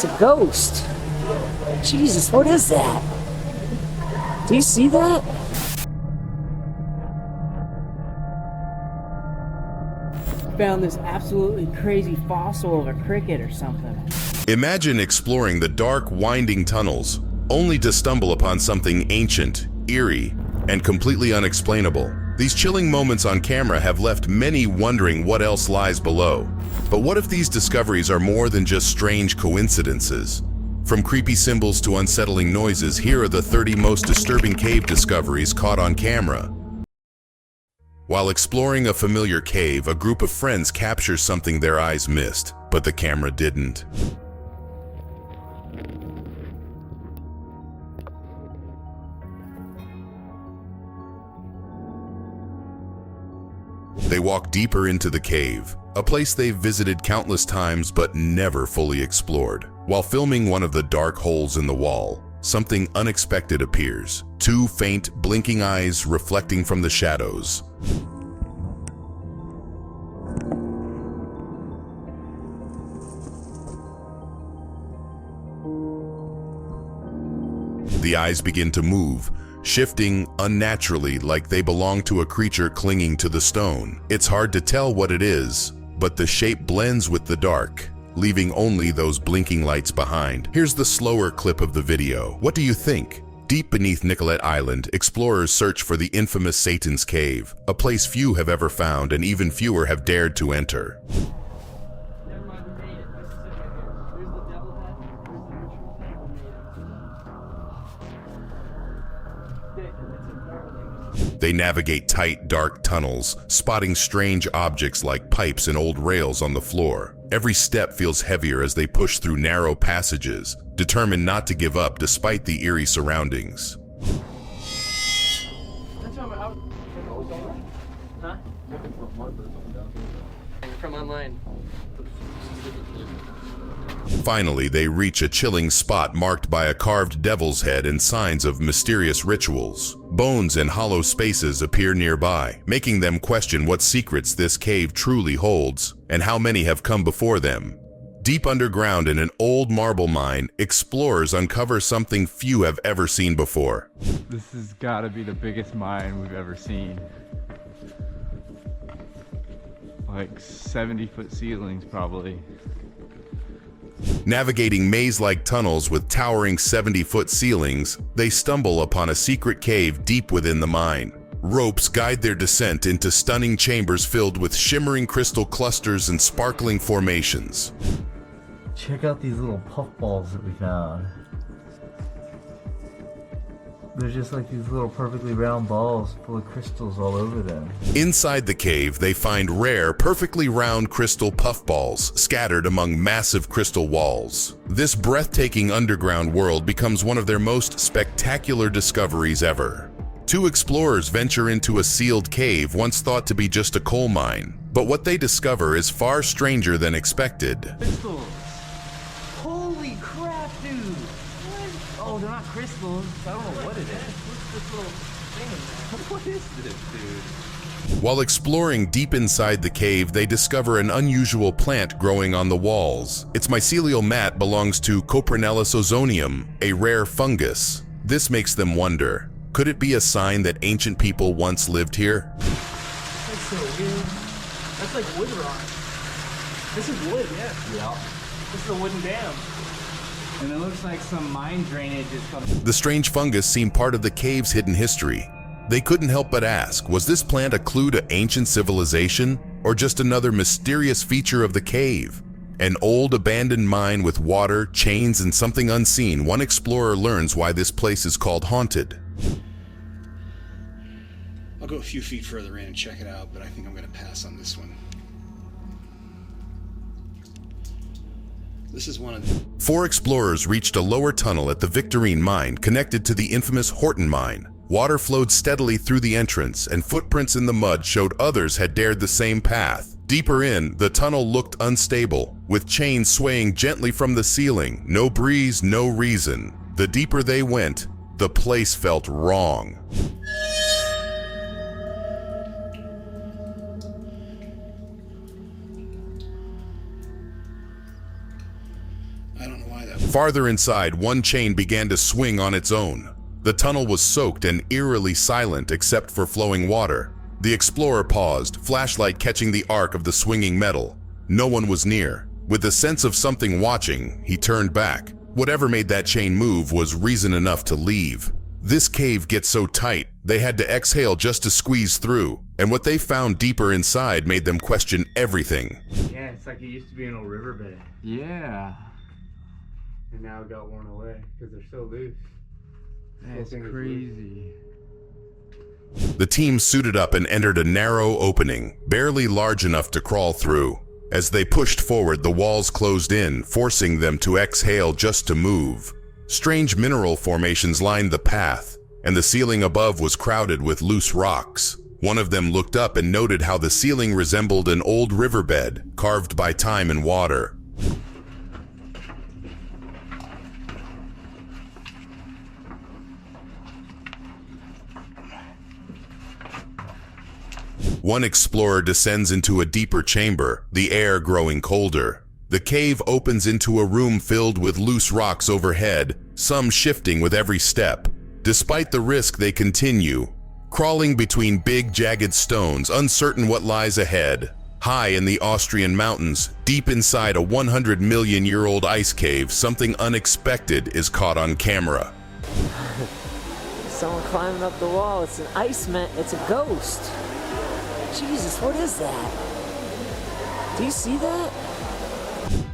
It's a ghost. Jesus, what is that? Do you see that? Found this absolutely crazy fossil of a cricket or something. Imagine exploring the dark, winding tunnels, only to stumble upon something ancient, eerie, and completely unexplainable. These chilling moments on camera have left many wondering what else lies below. But what if these discoveries are more than just strange coincidences? From creepy symbols to unsettling noises, here are the 30 most disturbing cave discoveries caught on camera. While exploring a familiar cave, a group of friends captures something their eyes missed, but the camera didn't. They walk deeper into the cave, a place they've visited countless times but never fully explored. While filming one of the dark holes in the wall, something unexpected appears. Two faint, blinking eyes reflecting from the shadows. The eyes begin to move, shifting unnaturally like they belong to a creature clinging to the stone. It's hard to tell what it is, but the shape blends with the dark, leaving only those blinking lights behind. Here's the slower clip of the video. What do you think? Deep beneath Nicollet Island, explorers search for the infamous Satan's Cave, a place few have ever found and even fewer have dared to enter. They navigate tight, dark tunnels, spotting strange objects like pipes and old rails on the floor. Every step feels heavier as they push through narrow passages, determined not to give up despite the eerie surroundings. From online. Finally, they reach a chilling spot marked by a carved devil's head and signs of mysterious rituals. Bones and hollow spaces appear nearby, making them question what secrets this cave truly holds and how many have come before them. Deep underground in an old marble mine, explorers uncover something few have ever seen before. This has got to be the biggest mine we've ever seen. Like 70-foot ceilings, probably. Navigating maze-like tunnels with towering 70-foot ceilings, they stumble upon a secret cave deep within the mine. Ropes guide their descent into stunning chambers filled with shimmering crystal clusters and sparkling formations. Check out these little puffballs that we found. They're just like these little perfectly round balls full of crystals all over them. Inside the cave, they find rare, perfectly round crystal puffballs scattered among massive crystal walls. This breathtaking underground world becomes one of their most spectacular discoveries ever. Two explorers venture into a sealed cave once thought to be just a coal mine, but what they discover is far stranger than expected. Crystals. Holy crap, dude. What? Oh, they're not crystals. I don't know what it is. What's this little thing in there? What is this, dude? While exploring deep inside the cave, they discover an unusual plant growing on the walls. Its mycelial mat belongs to Coprinellus ozonium, a rare fungus. This makes them wonder, could it be a sign that ancient people once lived here? That's so weird. That's like wood rot. This is wood, yeah. Yeah. This is a wooden dam. And it looks like some mine drainage is coming. The strange fungus seemed part of the cave's hidden history. They couldn't help but ask, was this plant a clue to ancient civilization, or just another mysterious feature of the cave? An old abandoned mine with water, chains, and something unseen. One explorer learns why this place is called haunted. I'll go a few feet further in and check it out, but I think I'm going to pass on this one. This is one of the... 4 explorers reached a lower tunnel at the Victorine mine connected to the infamous Horton mine. Water flowed steadily through the entrance, and footprints in the mud showed others had dared the same path. Deeper in, the tunnel looked unstable, with chains swaying gently from the ceiling. No breeze, no reason. The deeper they went, the place felt wrong. step. Farther inside, one chain began to swing on its own. The tunnel was soaked and eerily silent except for flowing water. The explorer paused, flashlight catching the arc of the swinging metal. No one was near. With the sense of something watching, he turned back. Whatever made that chain move was reason enough to leave. This cave gets so tight, they had to exhale just to squeeze through, and what they found deeper inside made them question everything. Yeah, it's like it used to be an old riverbed. Yeah. And now it got worn away because they're so loose. That's crazy. The team suited up and entered a narrow opening, barely large enough to crawl through. As they pushed forward, the walls closed in, forcing them to exhale just to move. Strange mineral formations lined the path, and the ceiling above was crowded with loose rocks. One of them looked up and noted how the ceiling resembled an old riverbed, carved by time and water. One explorer descends into a deeper chamber, the air growing colder. The cave opens into a room filled with loose rocks overhead, some shifting with every step. Despite the risk, they continue, crawling between big, jagged stones, uncertain what lies ahead. High in the Austrian mountains, deep inside a 100-million-year-old ice cave, something unexpected is caught on camera. Someone climbing up the wall. It's an iceman. It's a ghost. Jesus, what is that? Do you see that?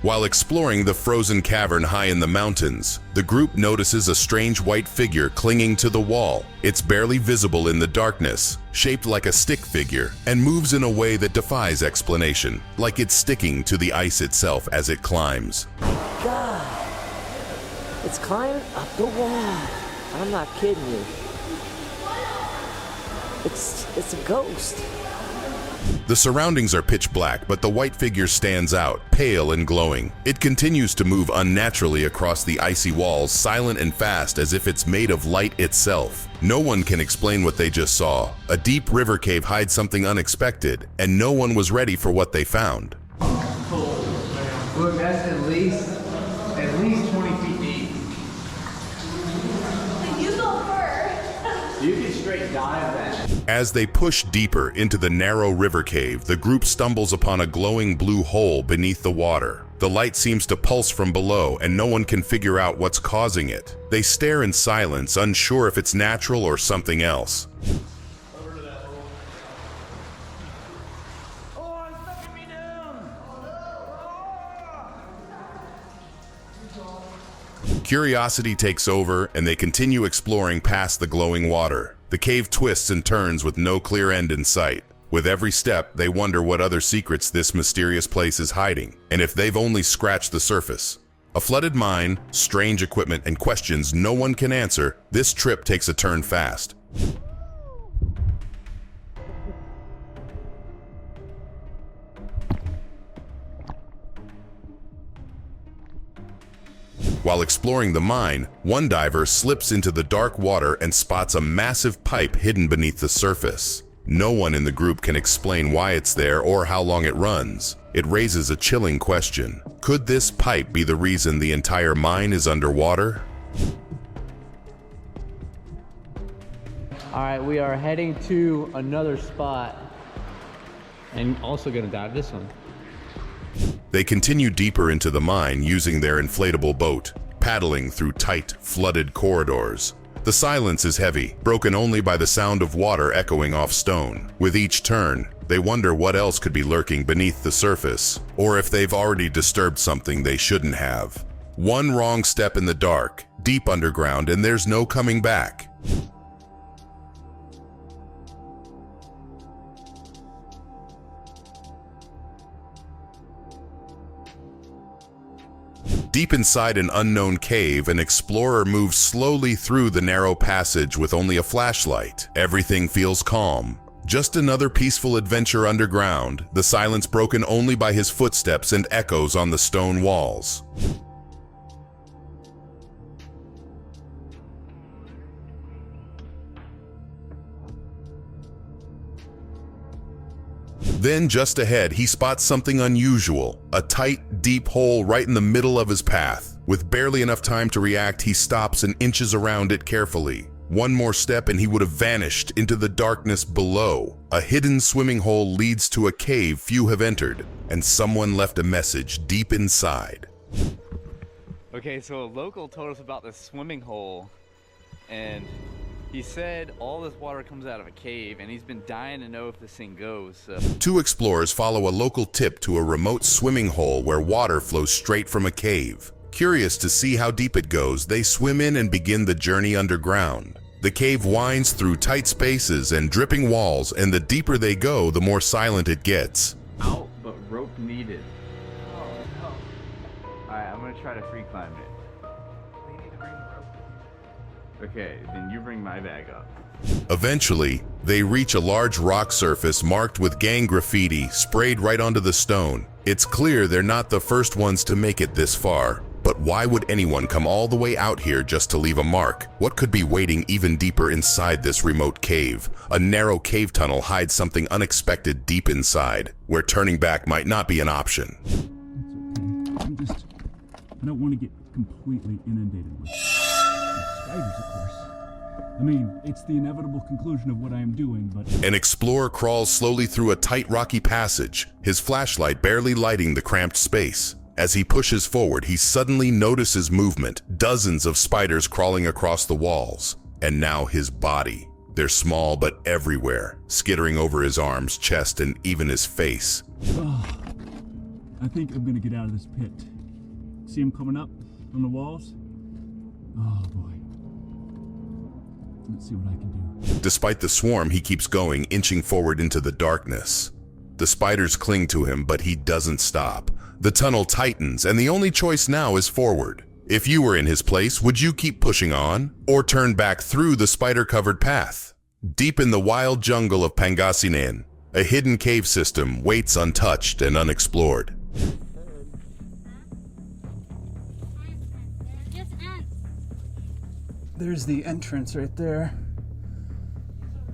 While exploring the frozen cavern high in the mountains, the group notices a strange white figure clinging to the wall. It's barely visible in the darkness, shaped like a stick figure, and moves in a way that defies explanation, like it's sticking to the ice itself as it climbs. God, it's climbing up the wall. I'm not kidding you. It's a ghost. The surroundings are pitch black, but the white figure stands out, pale and glowing. It continues to move unnaturally across the icy walls, silent and fast as if it's made of light itself. No one can explain what they just saw. A deep river cave hides something unexpected, and no one was ready for what they found. Look, that's at least 20 feet deep. You go first. You can straight dive that. As they push deeper into the narrow river cave, the group stumbles upon a glowing blue hole beneath the water. The light seems to pulse from below, and no one can figure out what's causing it. They stare in silence, unsure if it's natural or something else. Over to that hole. Oh, it's sucking me down. Curiosity takes over, and they continue exploring past the glowing water. The cave twists and turns with no clear end in sight. With every step, they wonder what other secrets this mysterious place is hiding, and if they've only scratched the surface. A flooded mine, strange equipment, and questions no one can answer, this trip takes a turn fast. While exploring the mine, one diver slips into the dark water and spots a massive pipe hidden beneath the surface. No one in the group can explain why it's there or how long it runs. It raises a chilling question. Could this pipe be the reason the entire mine is underwater? All right, we are heading to another spot and also gonna dive this one. They continue deeper into the mine using their inflatable boat, paddling through tight, flooded corridors. The silence is heavy, broken only by the sound of water echoing off stone. With each turn, they wonder what else could be lurking beneath the surface, or if they've already disturbed something they shouldn't have. One wrong step in the dark, deep underground, and there's no coming back. Deep inside an unknown cave, an explorer moves slowly through the narrow passage with only a flashlight. Everything feels calm. Just another peaceful adventure underground, the silence broken only by his footsteps and echoes on the stone walls. Then, just ahead, he spots something unusual, a tight, deep hole right in the middle of his path. With barely enough time to react, he stops and inches around it carefully. One more step and he would have vanished into the darkness below. A hidden swimming hole leads to a cave few have entered, and someone left a message deep inside. Okay, so a local told us about this swimming hole, and he said all this water comes out of a cave, and he's been dying to know if this thing goes. So. Two explorers follow a local tip to a remote swimming hole where water flows straight from a cave. Curious to see how deep it goes, they swim in and begin the journey underground. The cave winds through tight spaces and dripping walls, and the deeper they go, the more silent it gets. Out, but rope needed. Oh no. Alright, I'm gonna try to free climb it. We need to bring the rope. Okay, then you bring my bag up. Eventually, they reach a large rock surface marked with gang graffiti sprayed right onto the stone. It's clear they're not the first ones to make it this far. But why would anyone come all the way out here just to leave a mark? What could be waiting even deeper inside this remote cave? A narrow cave tunnel hides something unexpected deep inside, where turning back might not be an option. That's okay. I don't want to get completely inundated with spiders, of course. I mean, it's the inevitable conclusion of what I am doing, but... An explorer crawls slowly through a tight rocky passage, his flashlight barely lighting the cramped space. As he pushes forward, he suddenly notices movement, dozens of spiders crawling across the walls. And now his body. They're small but everywhere, skittering over his arms, chest, and even his face. Oh, I think I'm gonna get out of this pit. See him coming up on the walls? Oh boy. Let's see what I can do. Despite the swarm, he keeps going, inching forward into the darkness. The spiders cling to him, but he doesn't stop. The tunnel tightens, and the only choice now is forward. If you were in his place, would you keep pushing on, or turn back through the spider-covered path? Deep in the wild jungle of Pangasinan, a hidden cave system waits untouched and unexplored. There's the entrance right there.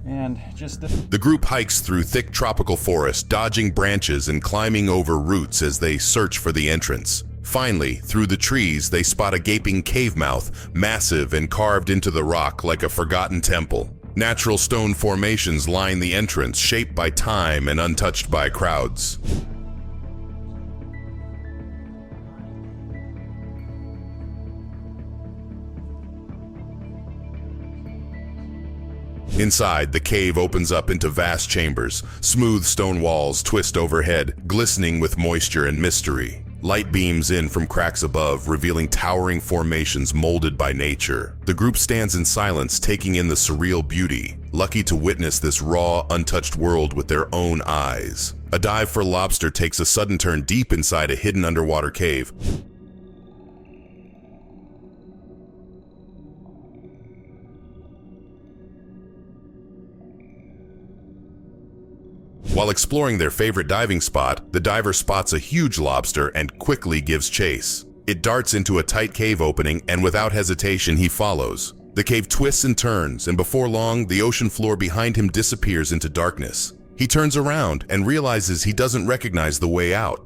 And just The group hikes through thick tropical forest, dodging branches and climbing over roots as they search for the entrance. Finally, through the trees, they spot a gaping cave mouth, massive and carved into the rock like a forgotten temple. Natural stone formations line the entrance, shaped by time and untouched by crowds. Inside, the cave opens up into vast chambers. Smooth stone walls twist overhead, glistening with moisture and mystery. Light beams in from cracks above, revealing towering formations molded by nature. The group stands in silence, taking in the surreal beauty, lucky to witness this raw, untouched world with their own eyes. A dive for lobster takes a sudden turn deep inside a hidden underwater cave. While exploring their favorite diving spot, the diver spots a huge lobster and quickly gives chase. It darts into a tight cave opening, and without hesitation, he follows. The cave twists and turns, and before long, the ocean floor behind him disappears into darkness. He turns around and realizes he doesn't recognize the way out.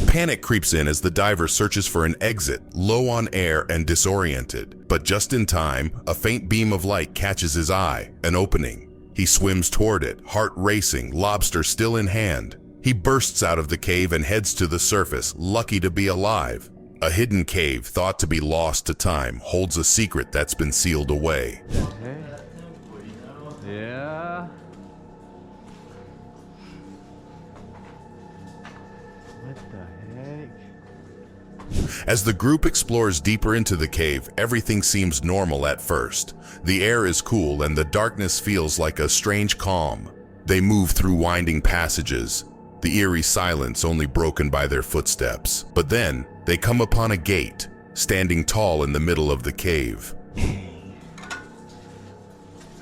Panic creeps in as the diver searches for an exit, low on air and disoriented. But just in time, a faint beam of light catches his eye, an opening. He swims toward it, heart racing, lobster still in hand. He bursts out of the cave and heads to the surface, lucky to be alive. A hidden cave thought to be lost to time holds a secret that's been sealed away. Okay. Yeah. What the heck? As the group explores deeper into the cave, everything seems normal at first. The air is cool and the darkness feels like a strange calm. They move through winding passages, the eerie silence only broken by their footsteps. But then, they come upon a gate, standing tall in the middle of the cave.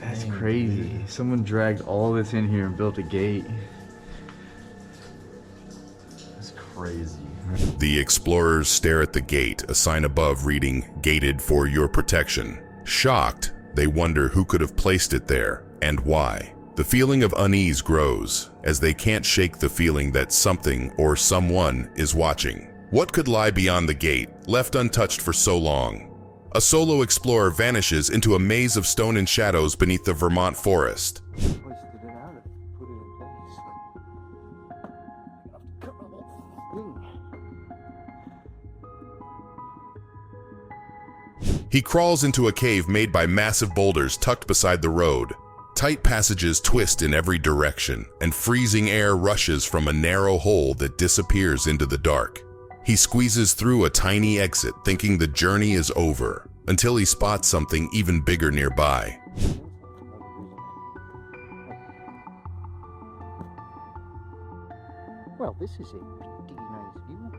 That's crazy. Someone dragged all this in here and built a gate. That's crazy. The explorers stare at the gate, a sign above reading, "Gated for your protection." Shocked, they wonder who could have placed it there, and why. The feeling of unease grows as they can't shake the feeling that something or someone is watching. What could lie beyond the gate, left untouched for so long? A solo explorer vanishes into a maze of stone and shadows beneath the Vermont forest. Hoisted it out and put it in place. He crawls into a cave made by massive boulders tucked beside the road. Tight passages twist in every direction, and freezing air rushes from a narrow hole that disappears into the dark. He squeezes through a tiny exit, thinking the journey is over, until he spots something even bigger nearby. Well, this is a pretty nice view.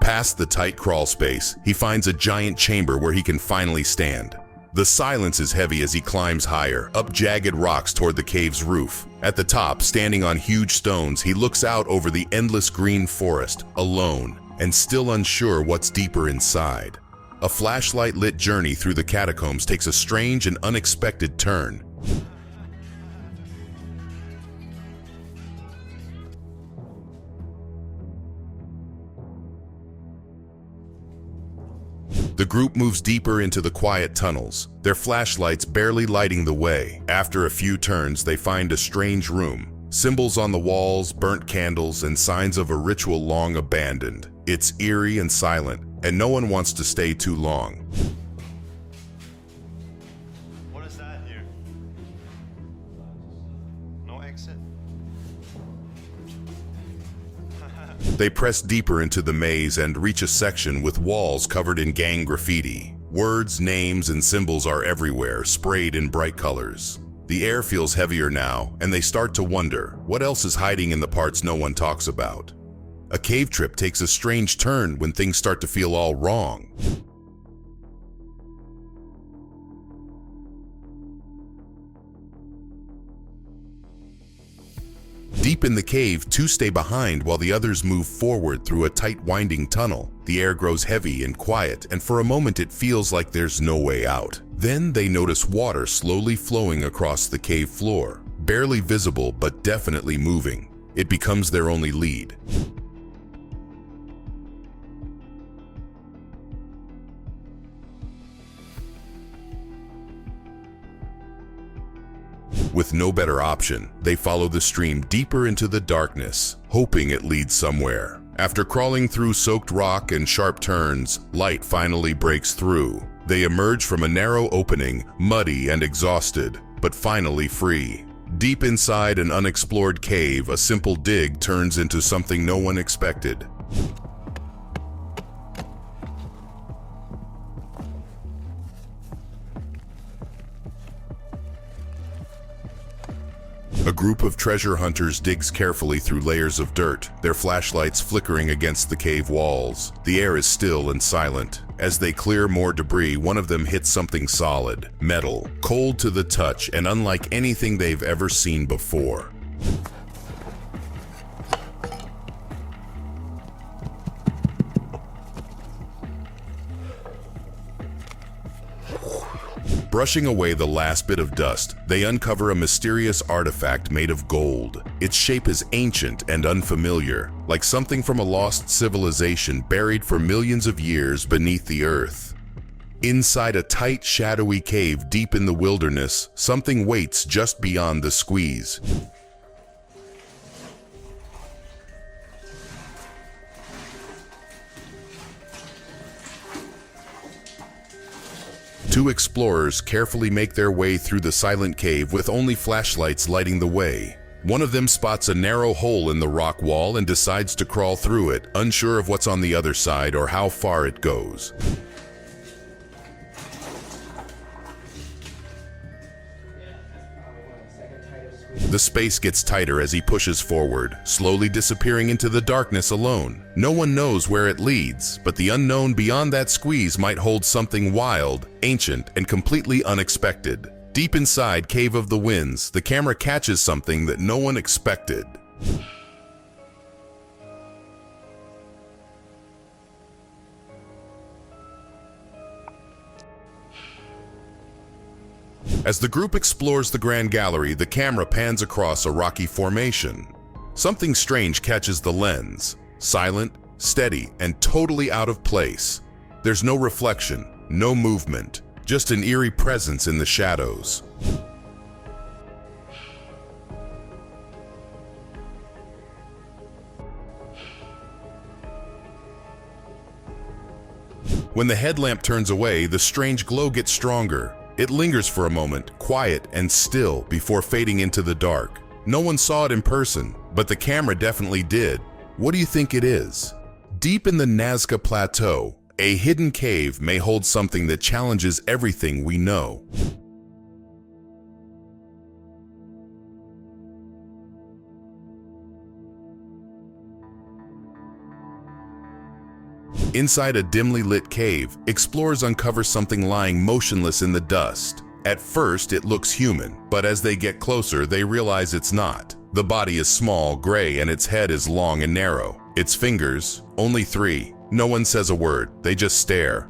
Past the tight crawl space, he finds a giant chamber where he can finally stand. The silence is heavy as he climbs higher, up jagged rocks toward the cave's roof. At the top, standing on huge stones, he looks out over the endless green forest, alone, and still unsure what's deeper inside. A flashlight-lit journey through the catacombs takes a strange and unexpected turn. The group moves deeper into the quiet tunnels, their flashlights barely lighting the way. After a few turns, they find a strange room. Symbols on the walls, burnt candles, and signs of a ritual long abandoned. It's eerie and silent, and no one wants to stay too long. What is that here? No exit? They press deeper into the maze and reach a section with walls covered in gang graffiti. Words, names, and symbols are everywhere, sprayed in bright colors. The air feels heavier now, and they start to wonder what else is hiding in the parts no one talks about. A cave trip takes a strange turn when things start to feel all wrong. Deep in the cave, two stay behind while the others move forward through a tight winding tunnel. The air grows heavy and quiet, and for a moment it feels like there's no way out. Then they notice water slowly flowing across the cave floor, barely visible but definitely moving. It becomes their only lead. With no better option, they follow the stream deeper into the darkness, hoping it leads somewhere. After crawling through soaked rock and sharp turns, light finally breaks through. They emerge from a narrow opening, muddy and exhausted, but finally free. Deep inside an unexplored cave, a simple dig turns into something no one expected. A group of treasure hunters digs carefully through layers of dirt, their flashlights flickering against the cave walls. The air is still and silent. As they clear more debris, one of them hits something solid, metal, cold to the touch, and unlike anything they've ever seen before. Brushing away the last bit of dust, they uncover a mysterious artifact made of gold. Its shape is ancient and unfamiliar, like something from a lost civilization buried for millions of years beneath the earth. Inside a tight, shadowy cave deep in the wilderness, something waits just beyond the squeeze. Two explorers carefully make their way through the silent cave with only flashlights lighting the way. One of them spots a narrow hole in the rock wall and decides to crawl through it, unsure of what's on the other side or how far it goes. The space gets tighter as he pushes forward, slowly disappearing into the darkness alone. No one knows where it leads, but the unknown beyond that squeeze might hold something wild, ancient, and completely unexpected. Deep inside Cave of the Winds, the camera catches something that no one expected. As the group explores the Grand Gallery, the camera pans across a rocky formation. Something strange catches the lens. Silent, steady, and totally out of place. There's no reflection, no movement, just an eerie presence in the shadows. When the headlamp turns away, the strange glow gets stronger. It lingers for a moment, quiet and still, before fading into the dark. No one saw it in person, but the camera definitely did. What do you think it is? Deep in the Nazca Plateau, a hidden cave may hold something that challenges everything we know. Inside a dimly lit cave, explorers uncover something lying motionless in the dust. At first, it looks human, but as they get closer, they realize it's not. The body is small, gray, and its head is long and narrow. Its fingers, only 3. No one says a word, they just stare.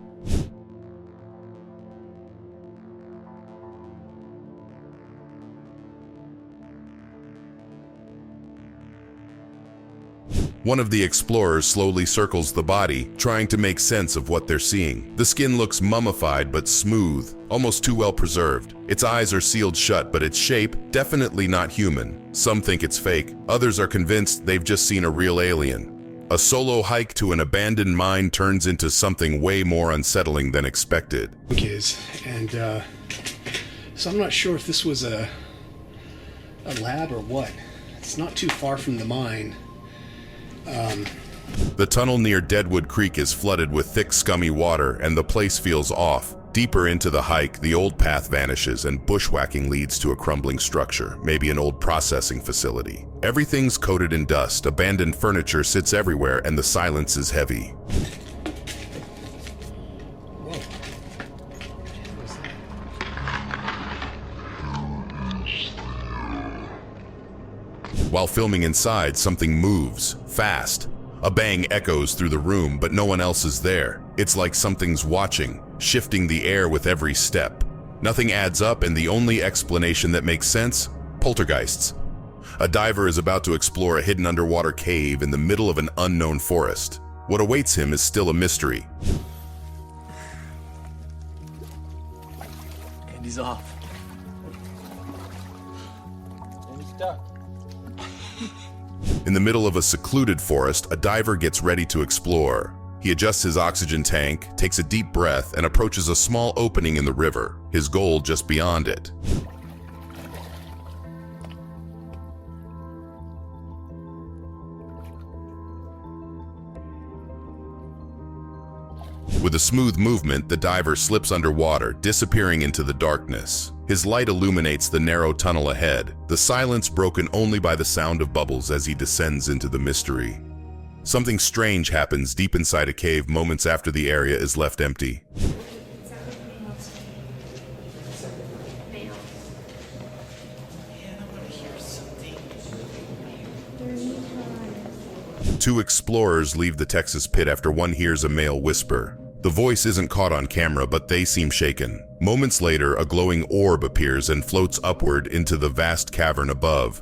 One of the explorers slowly circles the body, trying to make sense of what they're seeing. The skin looks mummified but smooth, almost too well preserved. Its eyes are sealed shut, but its shape, definitely not human. Some think it's fake, others are convinced they've just seen a real alien. A solo hike to an abandoned mine turns into something way more unsettling than expected. And so I'm not sure if this was a lab or what. It's not too far from the mine. The tunnel near Deadwood Creek is flooded with thick, scummy water, and the place feels off. Deeper into the hike, the old path vanishes and bushwhacking leads to a crumbling structure, maybe an old processing facility. Everything's coated in dust, abandoned furniture sits everywhere, and the silence is heavy. While filming inside, something moves, fast. A bang echoes through the room, but no one else is there. It's like something's watching, shifting the air with every step. Nothing adds up, and the only explanation that makes sense? Poltergeists. A diver is about to explore a hidden underwater cave in the middle of an unknown forest. What awaits him is still a mystery. And he's off. And he's stuck. In the middle of a secluded forest, a diver gets ready to explore. He adjusts his oxygen tank, takes a deep breath, and approaches a small opening in the river, his goal just beyond it. With a smooth movement, the diver slips underwater, disappearing into the darkness. His light illuminates the narrow tunnel ahead, the silence broken only by the sound of bubbles as he descends into the mystery. Something strange happens deep inside a cave moments after the area is left empty. Two explorers leave the Texas pit after one hears a male whisper. The voice isn't caught on camera, but they seem shaken. Moments later, a glowing orb appears and floats upward into the vast cavern above.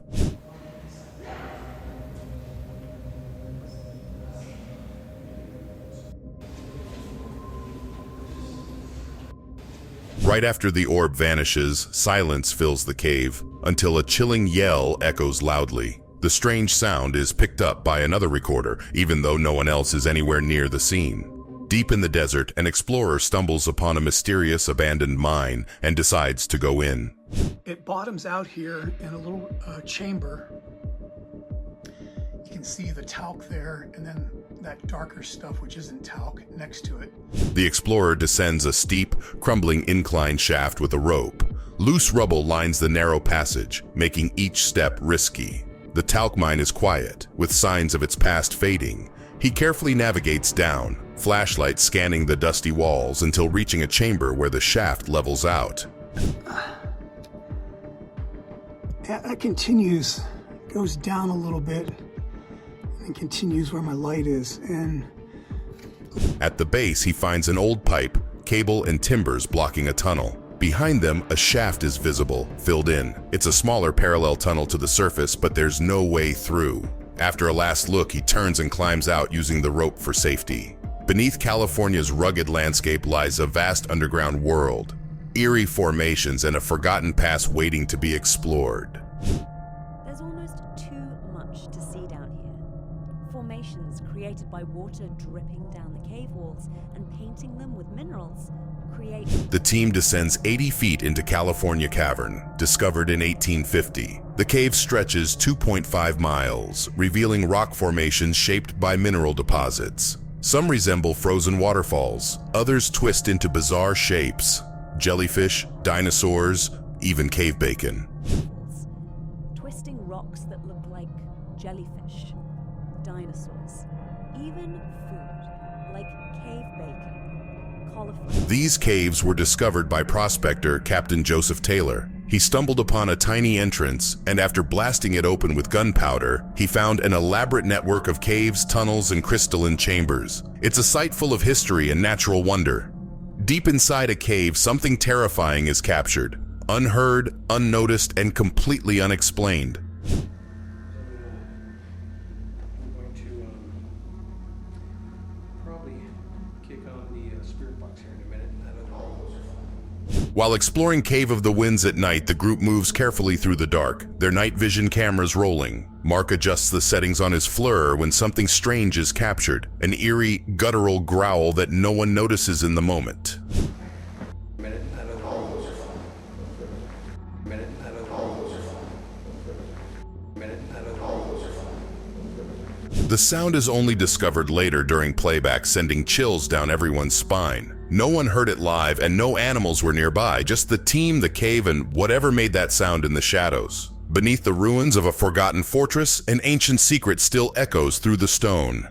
Right after the orb vanishes, silence fills the cave, until a chilling yell echoes loudly. The strange sound is picked up by another recorder, even though no one else is anywhere near the scene. Deep in the desert, an explorer stumbles upon a mysterious abandoned mine and decides to go in. It bottoms out here in a little chamber. You can see the talc there, and then that darker stuff, which isn't talc, next to it. The explorer descends a steep, crumbling incline shaft with a rope. Loose rubble lines the narrow passage, making each step risky. The talc mine is quiet, with signs of its past fading. He carefully navigates down, flashlight scanning the dusty walls until reaching a chamber where the shaft levels out. That continues, goes down a little bit, and continues where my light is. And at the base, he finds an old pipe, cable, and timbers blocking a tunnel. Behind them, a shaft is visible, filled in. It's a smaller parallel tunnel to the surface, but there's no way through. After a last look, he turns and climbs out using the rope for safety. Beneath California's rugged landscape lies a vast underground world, eerie formations and a forgotten past waiting to be explored. There's almost too much to see down here. Formations created by water dripping down the cave walls and painting them with minerals create... The team descends 80 feet into California Cavern, discovered in 1850. The cave stretches 2.5 miles, revealing rock formations shaped by mineral deposits. Some resemble frozen waterfalls, others twist into bizarre shapes. Jellyfish, dinosaurs, even cave bacon. Twisting rocks that look like jellyfish, dinosaurs, even food like cave bacon, cauliflower. These caves were discovered by prospector Captain Joseph Taylor. He stumbled upon a tiny entrance, and after blasting it open with gunpowder, he found an elaborate network of caves, tunnels, and crystalline chambers. It's a site full of history and natural wonder. Deep inside a cave, something terrifying is captured. Unheard, unnoticed, and completely unexplained. I'm going to probably kick on the spirit box here in a minute. While exploring Cave of the Winds at night, the group moves carefully through the dark, their night vision cameras rolling. Mark adjusts the settings on his FLIR when something strange is captured, an eerie, guttural growl that no one notices in the moment. The sound is only discovered later during playback, sending chills down everyone's spine. No one heard it live and no animals were nearby, just the team, the cave, and whatever made that sound in the shadows. Beneath the ruins of a forgotten fortress, an ancient secret still echoes through the stone.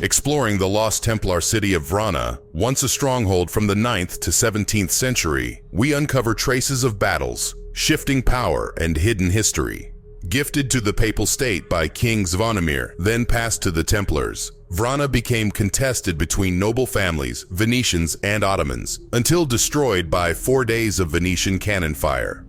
Exploring the lost Templar city of Vrana, once a stronghold from the 9th to 17th century, we uncover traces of battles, shifting power, and hidden history. Gifted to the Papal State by King Zvonimir, then passed to the Templars, Vrana became contested between noble families, Venetians, and Ottomans, until destroyed by 4 days of Venetian cannon fire.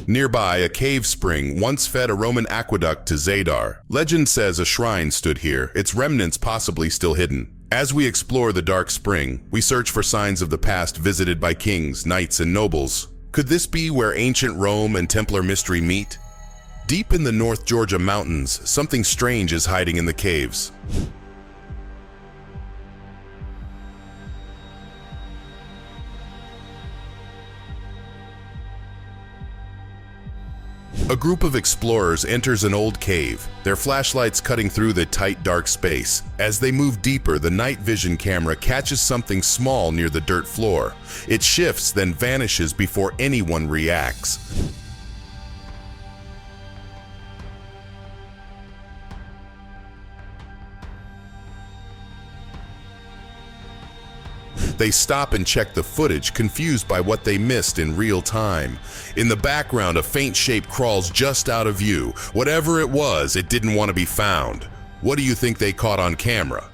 Nearby, a cave spring once fed a Roman aqueduct to Zadar. Legend says a shrine stood here, its remnants possibly still hidden. As we explore the dark spring, we search for signs of the past visited by kings, knights, and nobles. Could this be where ancient Rome and Templar mystery meet? Deep in the North Georgia mountains, something strange is hiding in the caves. A group of explorers enters an old cave, their flashlights cutting through the tight, dark space. As they move deeper, the night vision camera catches something small near the dirt floor. It shifts, then vanishes before anyone reacts. They stop and check the footage, confused by what they missed in real time. In the background, a faint shape crawls just out of view. Whatever it was, it didn't want to be found. What do you think they caught on camera?